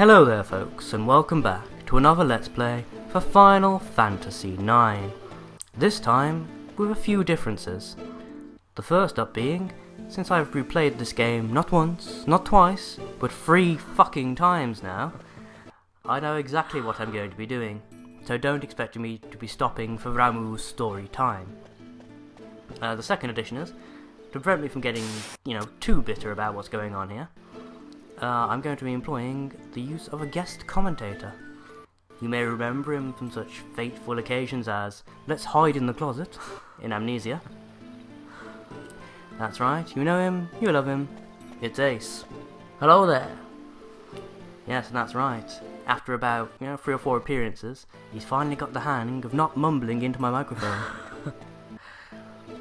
Hello there folks, and welcome back to another Let's Play for Final Fantasy IX. This time, with a few differences. The first up being, since I've replayed this game not once, not twice, but 3 fucking times now, I know exactly what I'm going to be doing, so don't expect me to be stopping for Ramuh's story time. The second addition is, to prevent me from getting, too bitter about what's going on here, I'm going to be employing the use of a guest commentator. You may remember him from such fateful occasions as Let's Hide in the Closet in Amnesia. That's right, you know him, you love him, it's Ace. Hello there. Yes, and that's right. After about, 3 or 4 appearances, he's finally got the hang of not mumbling into my microphone.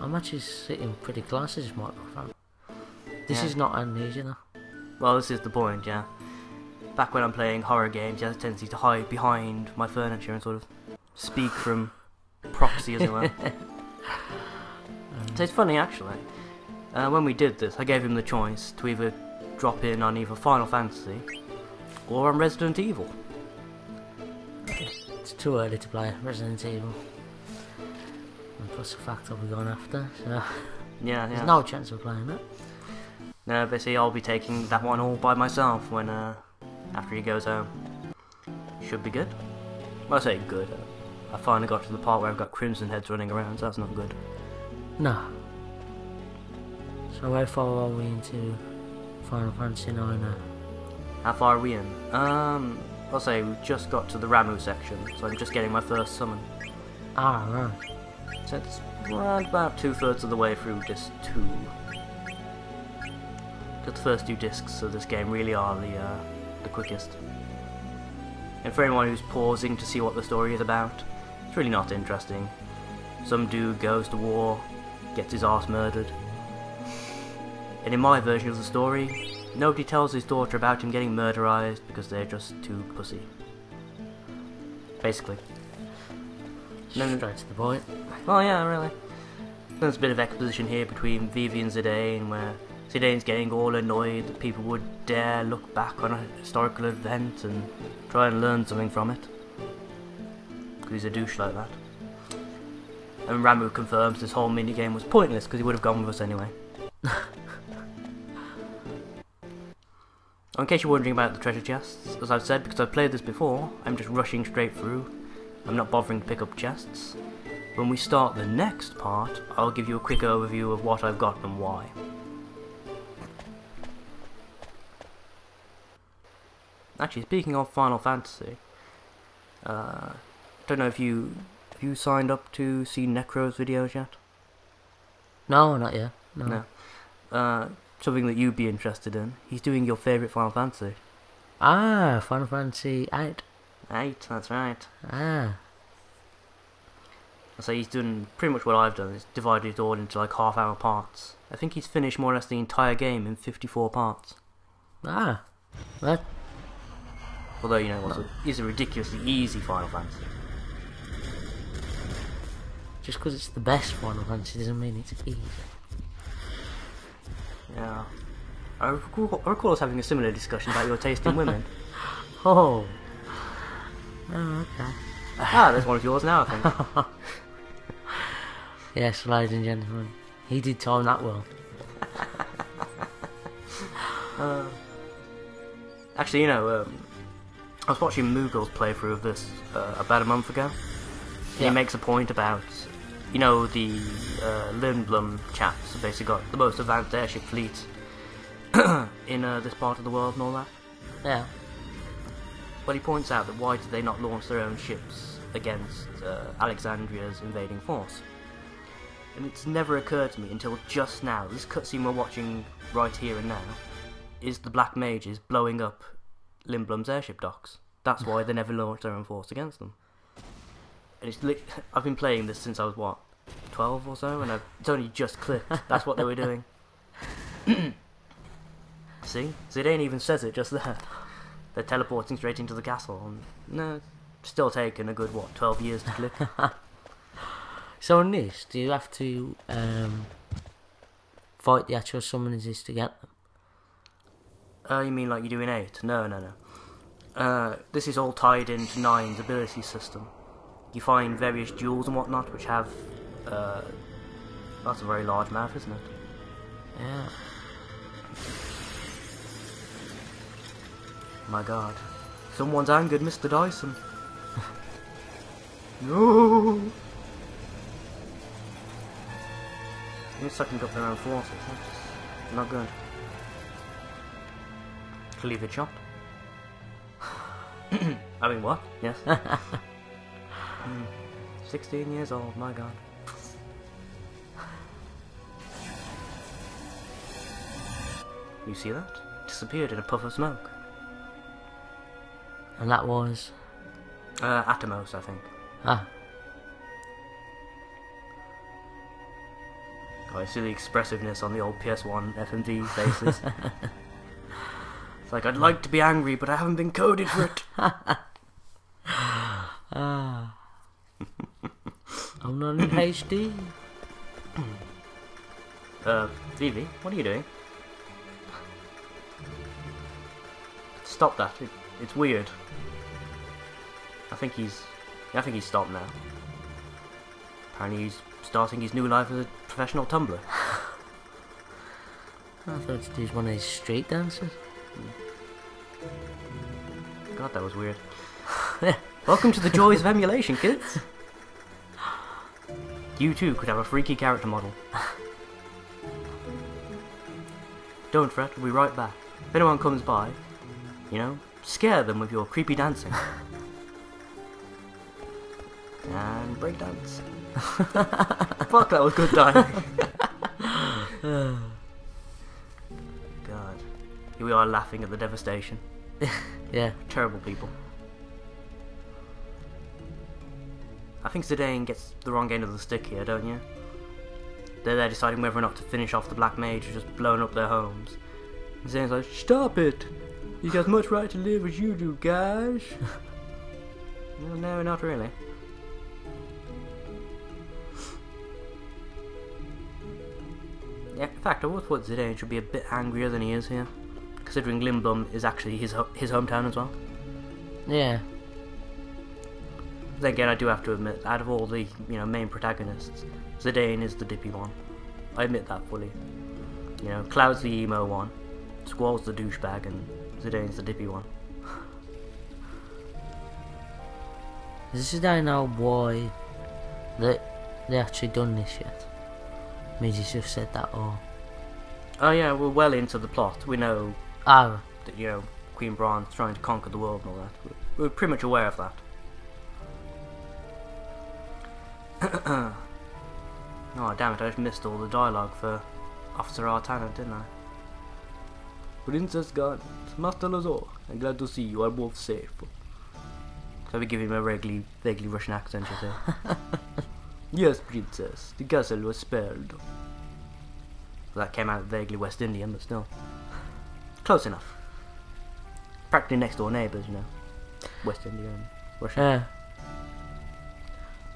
I'm actually sitting pretty close to this microphone. This is not Amnesia though. Well, this is the point, yeah. Back when I'm playing horror games, he has a tendency to hide behind my furniture and sort of speak from proxy, as it were. So it's funny, actually. When we did this, I gave him the choice to either drop in on either Final Fantasy or on Resident Evil. It's too early to play Resident Evil. And plus the fact I'll be going after, so there's no chance of playing it. No, basically I'll be taking that one all by myself when after he goes home. Should be good. Well, I say good. I finally got to the part where I've got Crimson Heads running around, so that's not good. No. So how far are we into Final Fantasy IX now? How far are we in? I'll say we've just got to the Ramuh section, so I'm just getting my first summon. Ah, right. So it's around about 2/3 of the way through disc 2. Because the first 2 discs of this game really are the quickest. And for anyone who's pausing to see what the story is about, it's really not interesting. Some dude goes to war, gets his arse murdered. And in my version of the story, nobody tells his daughter about him getting murderized because they're just too pussy. Basically. Straight to the point. Well, yeah, really. There's a bit of exposition here between Vivi and Zidane, where Zidane's getting all annoyed that people would dare look back on a historical event and try and learn something from it. Because he's a douche like that. And Ramuh confirms this whole minigame was pointless because he would have gone with us anyway. In case you're wondering about the treasure chests, as I've said, because I've played this before, I'm just rushing straight through. I'm not bothering to pick up chests. When we start the next part, I'll give you a quick overview of what I've got and why. Actually, speaking of Final Fantasy, don't know if you signed up to see Necro's videos yet? No, not yet. No. Something that you'd be interested in. He's doing your favourite Final Fantasy. Ah, Final Fantasy 8. 8, that's right. Ah. So he's doing pretty much what I've done. He's divided it all into like half-hour parts. I think he's finished more or less the entire game in 54 parts. Ah. That. Although, it's a ridiculously easy Final Fantasy. Just because it's the best Final Fantasy doesn't mean it's easy. Yeah. I recall us having a similar discussion about your taste in women. Oh, okay. There's one of yours now, I think. Yes, ladies and gentlemen, he did time that well. Actually, I was watching Mughal's playthrough of this about a month ago. Yeah. He makes a point about, the Lindblom chaps have basically got the most advanced airship fleet in this part of the world and all that. Yeah. But he points out that why did they not launch their own ships against Alexandria's invading force? And it's never occurred to me until just now, this cutscene we're watching right here and now, is the Black Mages blowing up Lindblom's airship docks. That's why they never launched their own force against them. And I've been playing this since I was, 12 or so, and it's only just clicked. That's what they were doing. See? Zidane even says it just there. They're teleporting straight into the castle. And, no, it's still taken a good, 12 years to click. So in this, do you have to fight the actual summoners to get them? You mean like you do in 8? No. This is all tied into Nine's ability system. You find various jewels and whatnot which have, that's a very large map, isn't it? Yeah. My god. Someone's angered Mr. Dyson. No! You're sucking up their own forces. That's not good. Cleavage shot. I mean, what? Yes. 16 years old, my god. You see that? Disappeared in a puff of smoke. And that was? Atomos, I think. Ah. Oh, I see the expressiveness on the old PS1 FMV faces. It's like, I'd like to be angry, but I haven't been coded for it. I'm not in HD. Vivi, what are you doing? Stop that. It's weird. I think he's stopped now. Apparently he's starting his new life as a professional tumbler. I thought he was one of his street dancers. God, that was weird. Welcome to the joys of emulation, kids. You too could have a freaky character model. Don't fret, we'll be right back. If anyone comes by, you know, scare them with your creepy dancing. And breakdance. Fuck, that was good timing. God. Here we are laughing at the devastation. Yeah. Terrible people. I think Zidane gets the wrong end of the stick here, don't you? They're there deciding whether or not to finish off the Black Mage or just blowing up their homes. Zidane's like, stop it! You got as much right to live as you do, guys. Well, no, not really. Yeah, in fact, I would thought Zidane should be a bit angrier than he is here, considering Lindblom is actually his hometown as well. Yeah. Then again, I do have to admit, out of all the main protagonists, Zidane is the dippy one. I admit that fully. You know, Cloud's the emo one, Squall's the douchebag, and Zidane's the dippy one. Does Zidane know why they actually done this yet? Means he's just said that, or? Oh yeah, we're well into the plot. We know that Queen Braun's trying to conquer the world and all that. We're pretty much aware of that. Oh damn it! I just missed all the dialogue for Officer Artana, didn't I? Princess Gardens, Master Lazor, I'm glad to see you are both safe. So we give him a vaguely Russian accent, you say. Yes, Princess, the castle was spared. That came out vaguely West Indian, but still. Close enough. Practically next door neighbours, you know. West Indian, Russia. Yeah.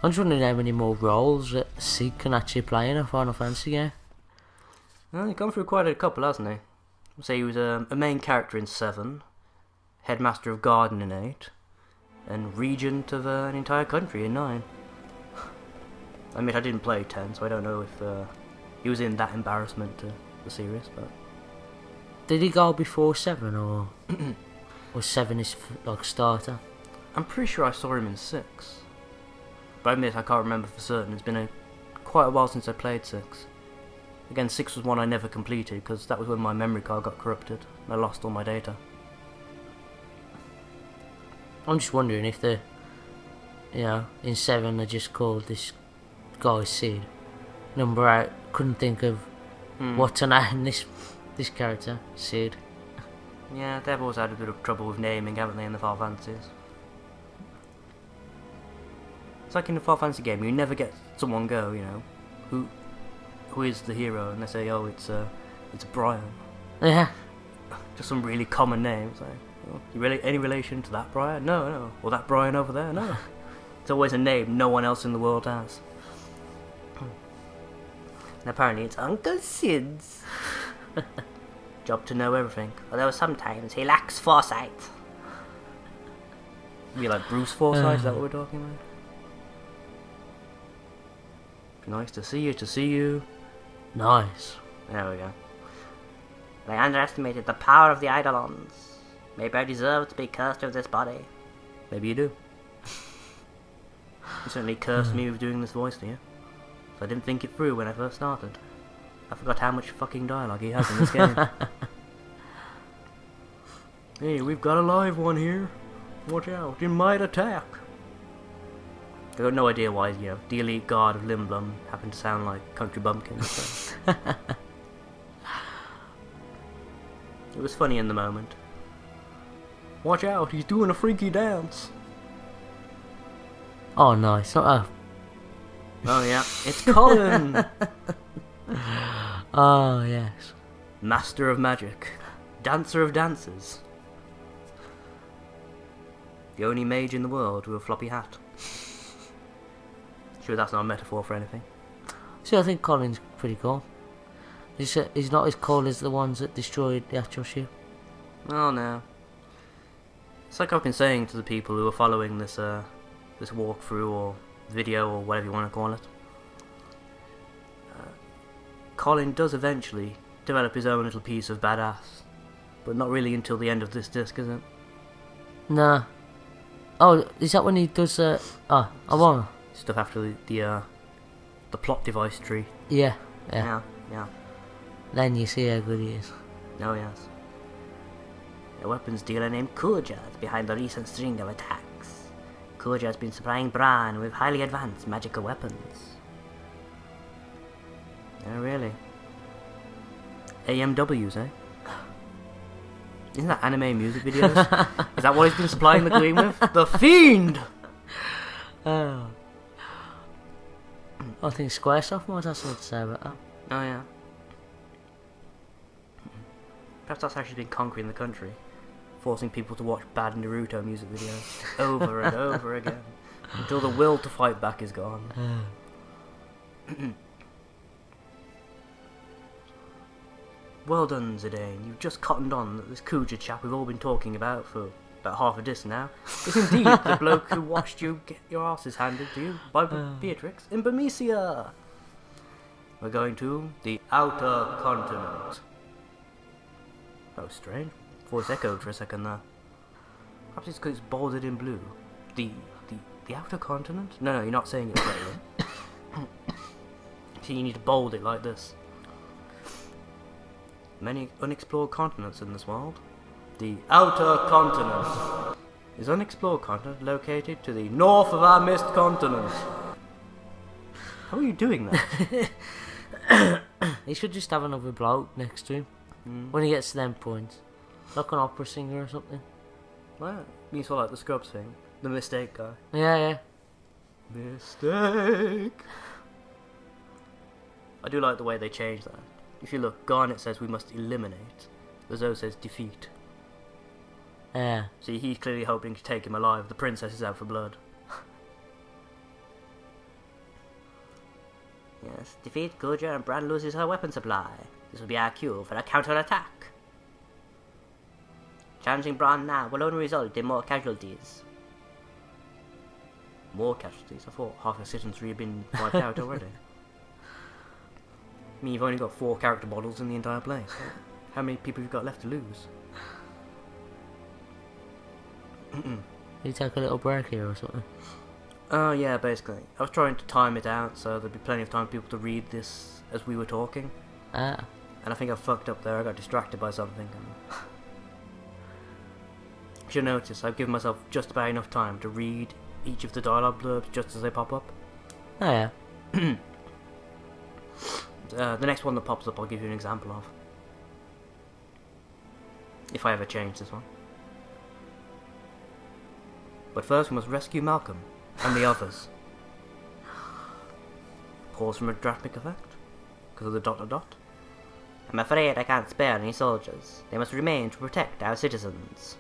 I'm just wondering how many more roles that Sig can actually play in a Final Fantasy game. Well, he's gone through quite a couple, hasn't he? Say he was a main character in 7, Headmaster of Garden in 8, and Regent of an entire country in 9. I mean, I didn't play 10, so I don't know if he was in that embarrassment to the series, but... Did he go before 7, or... or 7 is like starter? I'm pretty sure I saw him in 6. But I admit I can't remember for certain. It's been quite a while since I played 6. Again, 6 was one I never completed, because that was when my memory card got corrupted, and I lost all my data. I'm just wondering if the... in 7 they just called this guy Sid. Number 8, couldn't think of what to name this character, Sid. Yeah, they've always had a bit of trouble with naming, haven't they, in the Final Fantasies? It's like in the Final Fantasy game, you never get someone go, who is the hero, and they say, oh, it's Brian. Yeah. Just some really common name. It's like, oh, you really any relation to that Brian? No. Or that Brian over there? No. It's always a name no one else in the world has. And apparently it's Uncle Sid's job to know everything, although sometimes he lacks foresight. Be like Bruce Forsyth, is that what we're talking about? Nice to see you. Nice. There we go. They underestimated the power of the Eidolons. Maybe I deserve to be cursed with this body. Maybe you do. You certainly cursed me with doing this voice to you. So I didn't think it through when I first started. I forgot how much fucking dialogue he has in this game. Hey, we've got a live one here. Watch out, it might attack. I got no idea why, you know, the elite guard of Limblum happened to sound like Country Bumpkins. So. It was funny in the moment. Watch out, he's doing a freaky dance. Oh, nice. Oh yeah, it's Colin! Oh, yes. Master of magic. Dancer of dances. The only mage in the world with a floppy hat. Sure that's not a metaphor for anything. See, I think Colin's pretty cool. He's not as cool as the ones that destroyed the actual ship. Oh no. It's like I've been saying to the people who are following this this walkthrough or video or whatever you want to call it. Colin does eventually develop his own little piece of badass, but not really until the end of this disc, is it? Nah. Oh, is that when he does I wanna stuff after the plot device tree. Yeah. Yeah. Then you see how good he is. Oh yes. A weapons dealer named Kuja is behind the recent string of attacks. Kuja has been supplying Bran with highly advanced magical weapons. Oh really? AMWs, eh? Isn't that anime music videos? Is that what he's been supplying the Queen with? The Fiend! Oh. I think Squaresoft might have something to say about that. Oh yeah. Perhaps that's how she's been conquering the country. Forcing people to watch bad Naruto music videos over and over again. Until the will to fight back is gone. Well done, Zidane. You've just cottoned on that this Kuja chap we've all been talking about for about half a disc now is indeed the bloke who watched you get your asses handed to you by Beatrix in Bermesia. We're going to the Outer Continent. Oh, strange. Voice echoed for a second there. Perhaps it's because it's bolded in blue. The Outer Continent? No, you're not saying it correctly. See, you need to bold it like this. Many unexplored continents in this world. The Outer Continent is an unexplored continent located to the north of our mist continent. How are you doing that? He should just have another bloke next to him when he gets to them points. Like an opera singer or something. Well, you saw like the Scrubs thing. The Mistake guy. Yeah. Mistake. I do like the way they changed that. If you look, Garnet says we must eliminate. The Zoe says defeat. Yeah. See, he's clearly hoping to take him alive. The princess is out for blood. Yes, defeat Kuja and Bran loses her weapon supply. This will be our cue for a counter-attack. Challenging Bran now will only result in more casualties. More casualties? I thought half the citizenry had been wiped out already. I mean, you've only got 4 character models in the entire place. How many people have you got left to lose? You take a little break here or something? Oh yeah, basically. I was trying to time it out so there'd be plenty of time for people to read this as we were talking. Ah. And I think I fucked up there. I got distracted by something. If you notice, I've given myself just about enough time to read each of the dialogue blurbs just as they pop up. Oh yeah. The next one that pops up I'll give you an example of. If I ever change this one. But first we must rescue Malcolm and the others. Pause from a dramatic effect because of the ... I'm afraid I can't spare any soldiers. They must remain to protect our citizens.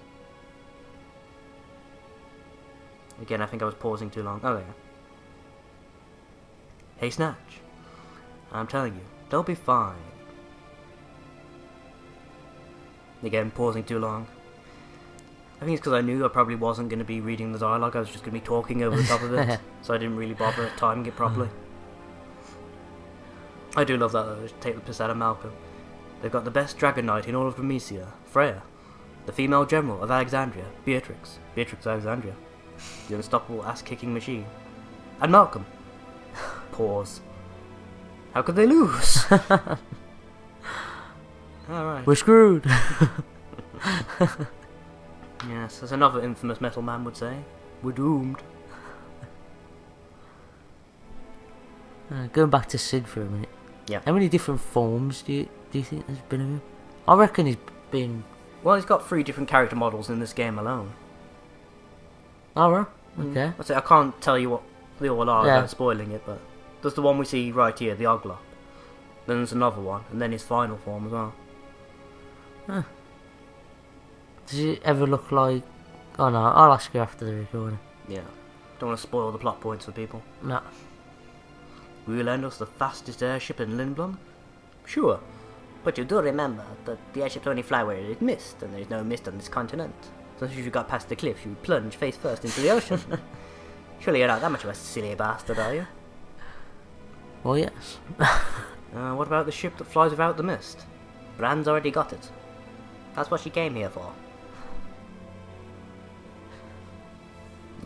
Again, I think I was pausing too long. Oh, there. Hey, Snatch. I'm telling you, they'll be fine. Again, pausing too long. I think it's because I knew I probably wasn't going to be reading the dialogue. I was just going to be talking over the top of it, so I didn't really bother timing it properly. I do love that though. Take the piss out of Malcolm. They've got the best dragon knight in all of Bermesia, Freya, the female general of Alexandria, Beatrix Alexandria, the unstoppable ass-kicking machine, and Malcolm. Pause. How could they lose? Alright. We're screwed. Yes, as another infamous metal man would say, we're doomed. Going back to Sid for a minute. Yeah. How many different forms do you think there's been of him? I reckon he's been... Well, he's got 3 different character models in this game alone. Alright, okay. I can't tell you what they all are Yeah. without spoiling it, but there's the one we see right here, the Oglop. Then there's another one, and then his final form as well. Huh. Does it ever look like... Oh no, I'll ask you after the recording. Yeah. Don't want to spoil the plot points for people. No. Will you lend us the fastest airship in Lindblom? Sure. But you do remember that the airship only fly where it is mist, and there is no mist on this continent. So if you got past the cliff, you would plunge face first into the ocean. Surely you're not that much of a silly bastard, are you? Well, yes. What about the ship that flies without the mist? Brand's already got it. That's what she came here for.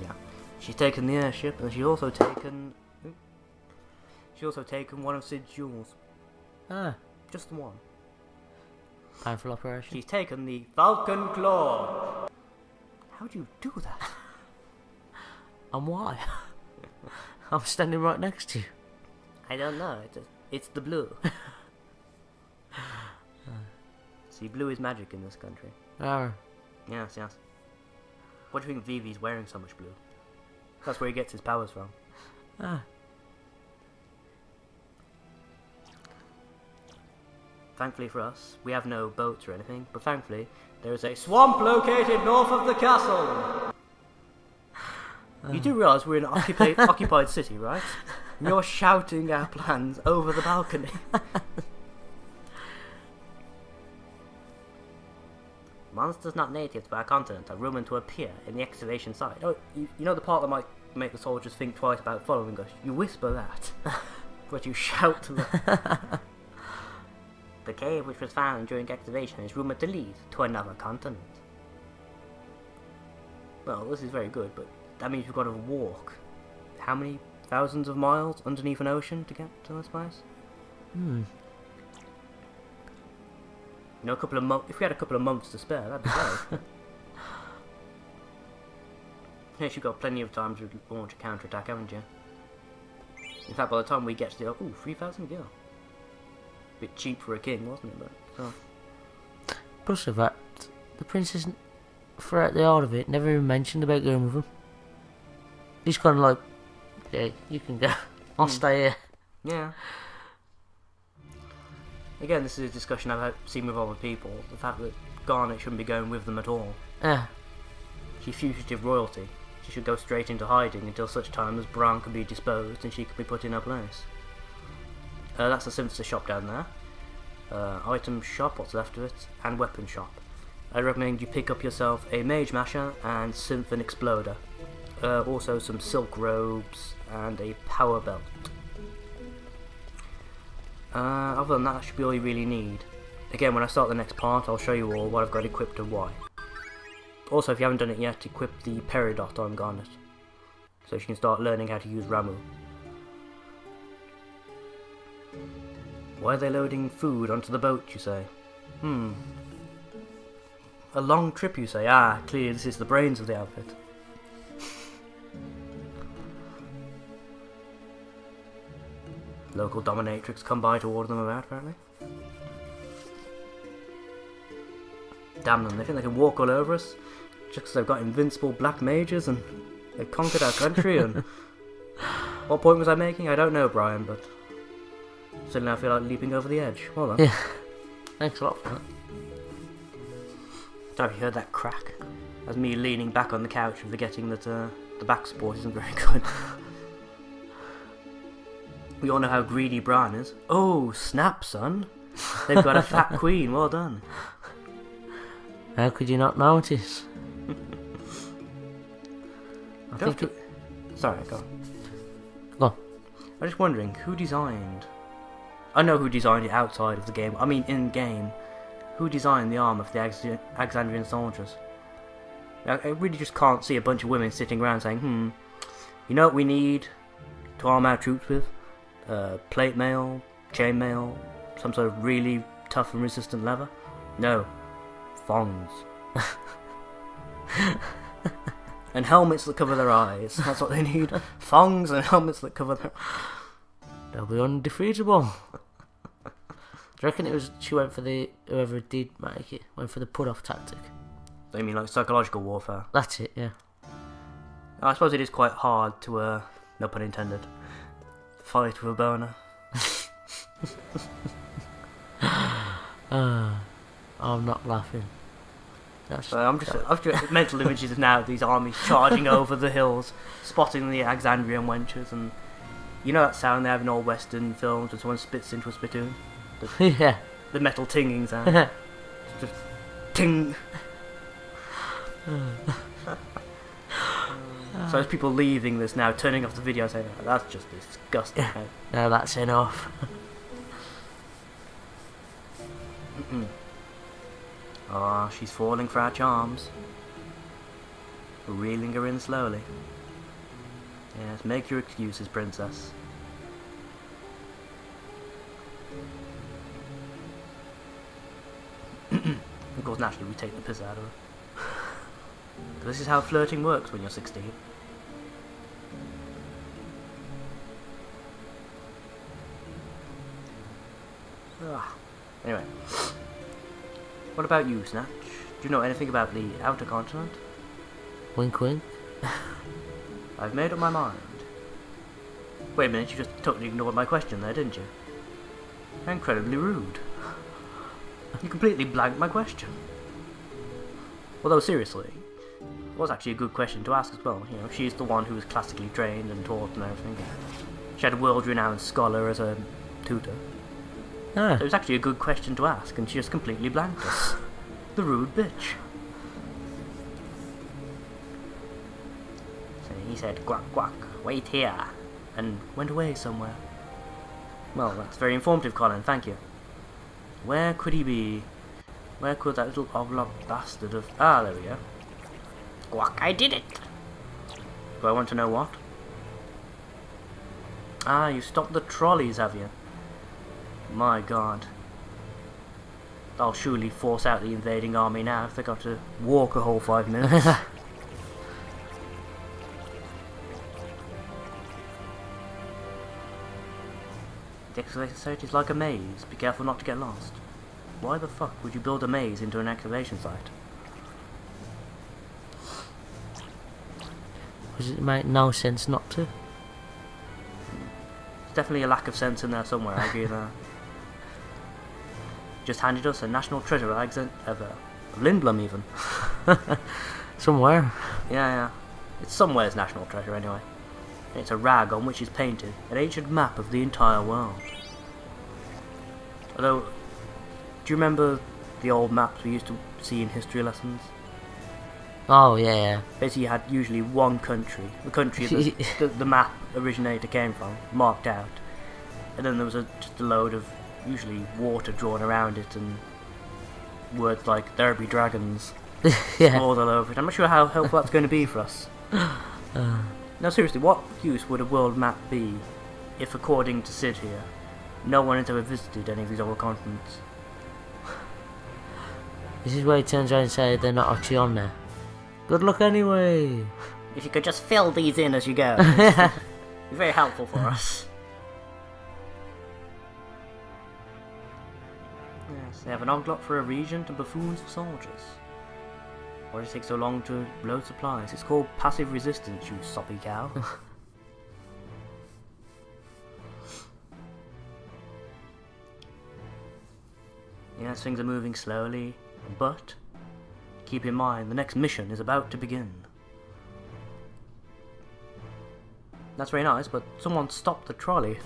Yeah. She's taken the airship, and she's also taken one of Sid's jewels. Ah, Just the one. painful operation. She's taken the Falcon Claw. How do you do that? And why? I'm standing right next to you. I don't know. It's the blue. See, blue is magic in this country. Oh. Yes, yes. What do you think Vivi's wearing so much blue? That's where he gets his powers from. Ah. Thankfully for us, we have no boats or anything, but thankfully, there is a swamp located north of the castle! You do realise we're in an occupied city, right? And you're shouting our plans over the balcony. Monsters not native to our continent are rumoured to appear in the excavation site. Oh, you know the part that might make the soldiers think twice about following us? You whisper that, but you shout to them. The cave which was found during excavation is rumoured to lead to another continent. Well, this is very good, but that means we've got to walk how many thousands of miles underneath an ocean to get to this place? Hmm. You know, if we had a couple of months to spare, that'd be great. Yes, you've got plenty of time to launch a counter-attack, haven't you? In fact, by the time we get to the... Ooh, 3,000 gil. Bit cheap for a king, wasn't it? But, so. Plus of that, the princess, throughout the art of it, never even mentioned about going with him. He's kind of like, yeah, you can go. I'll stay here. Yeah. Again, this is a discussion I've seen with other people. The fact that Garnet shouldn't be going with them at all. Yeah. She's fugitive royalty. She should go straight into hiding until such time as Bran can be disposed and she can be put in her place. That's the Sinister shop down there. Item shop, what's left of it, and weapon shop. I recommend you pick up yourself a Mage Masher and Synthen Exploder. Also some silk robes and a power belt. Other than that should be all you really need. Again, when I start the next part, I'll show you all what I've got equipped and why. Also, if you haven't done it yet, equip the Peridot on Garnet, so she can start learning how to use Ramu. Why are they loading food onto the boat, you say? A long trip, you say? Ah, clearly this is the brains of the outfit. Local dominatrix come by to order them about, apparently. Damn them, they think they can walk all over us just because they've got invincible black mages and they've conquered our country. And what point was I making? I don't know, Brian, but suddenly I feel like leaping over the edge. Well done. Yeah. Thanks a lot for that. Don't know if you heard that crack. That's me leaning back on the couch and forgetting that the back support isn't very good. We all know how greedy Bran is. Oh, snap, son. They've got a fat queen, well done. How could you not notice? I think it... Sorry, go on. Go on. I'm just wondering, who designed... I know who designed it outside of the game. I mean, in-game. Who designed the armour for the Alexandrian soldiers? I really just can't see a bunch of women sitting around saying, you know what we need to arm our troops with? Plate mail, chain mail, some sort of really tough and resistant leather? No. Thongs. And helmets that cover their eyes. That's what they need. Thongs and helmets that cover their... They'll be undefeatable. Do you reckon it was she went for the... Whoever did make it went for the put-off tactic? They mean like psychological warfare? That's it, yeah. I suppose it is quite hard to, no pun intended, fight with a boner. I'm not laughing. I've just mental images of now these armies charging over the hills, spotting the Alexandrian wenches, and you know that sound they have in all Western films when someone spits into a spittoon? Yeah. The metal tinging sound. It's just ting. So there's people leaving this now, turning off the video saying, that's just disgusting. Yeah. No, that's enough. Ah, she's falling for our charms. We're reeling her in slowly. Yes, make your excuses, princess. Of course, naturally, we take the piss out of her. This is how flirting works when you're 16. Anyway. What about you, Snatch? Do you know anything about the outer continent? Wink wink. I've made up my mind. Wait a minute, you just totally ignored my question there, didn't you? Incredibly rude. You completely blanked my question. Although, seriously, it was actually a good question to ask as well. You know, she's the one who was classically trained and taught and everything. She had a world-renowned scholar as a tutor. Ah. So it was actually a good question to ask, and she just completely blanked us. The rude bitch. So he said, "Quack, quack, wait here," and went away somewhere. Well, that's very informative, Colin, thank you. Where could he be? Where could that little oblong bastard have... Ah, there we go. Quack, I did it! Do I want to know what? Ah, you stopped the trolleys, have you? My god. I'll surely force out the invading army now if they got to walk a whole 5 minutes. The excavation site is like a maze. Be careful not to get lost. Why the fuck would you build a maze into an excavation site? Does it make no sense not to? There's definitely a lack of sense in there somewhere, I agree with that. Just handed us a national treasure of Lindblom even. Somewhere. Yeah. It's somewhere's national treasure anyway. It's a rag on which is painted an ancient map of the entire world. Although, do you remember the old maps we used to see in history lessons? Oh, yeah. Basically, you had usually one country, the country the map originator came from, marked out. And then there was just a load of, usually, water drawn around it and words like, "There be dragons," Yeah. all over it. I'm not sure how helpful that's going to be for us. Now seriously, what use would a world map be if, according to Sid here, no one has ever visited any of these other continents? This is where he turns around and says they're not actually on there. Good luck anyway. If you could just fill these in as you go, it's very helpful for us. Yes, they have an oglot for a regent and buffoons for soldiers. Why does it take so long to load supplies? It's called passive resistance, you soppy cow. Yes, things are moving slowly, but keep in mind the next mission is about to begin. That's very nice, but someone stopped the trolley.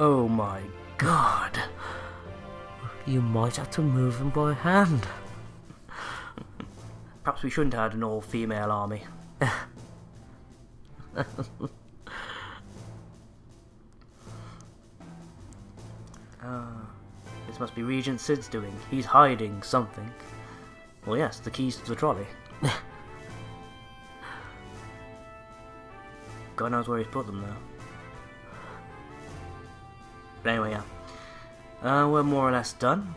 Oh my god. You might have to move them by hand. Perhaps we shouldn't have had an all-female army. This must be Regent Sid's doing. He's hiding something. Well, yes, the keys to the trolley. God knows where he's put them, though. But anyway, yeah. We're more or less done.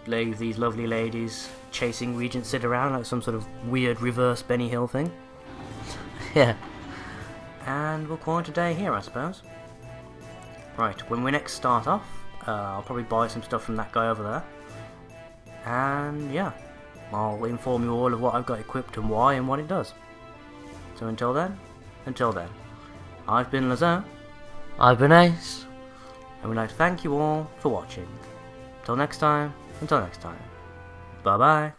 Leave these lovely ladies chasing Regent Sid around like some sort of weird reverse Benny Hill thing. Yeah. And we'll call it a day here, I suppose. Right, when we next start off, I'll probably buy some stuff from that guy over there. And yeah, I'll inform you all of what I've got equipped and why and what it does. So until then, I've been Lazare. I've been Ace. And we'd like to thank you all for watching. Until next time, bye bye.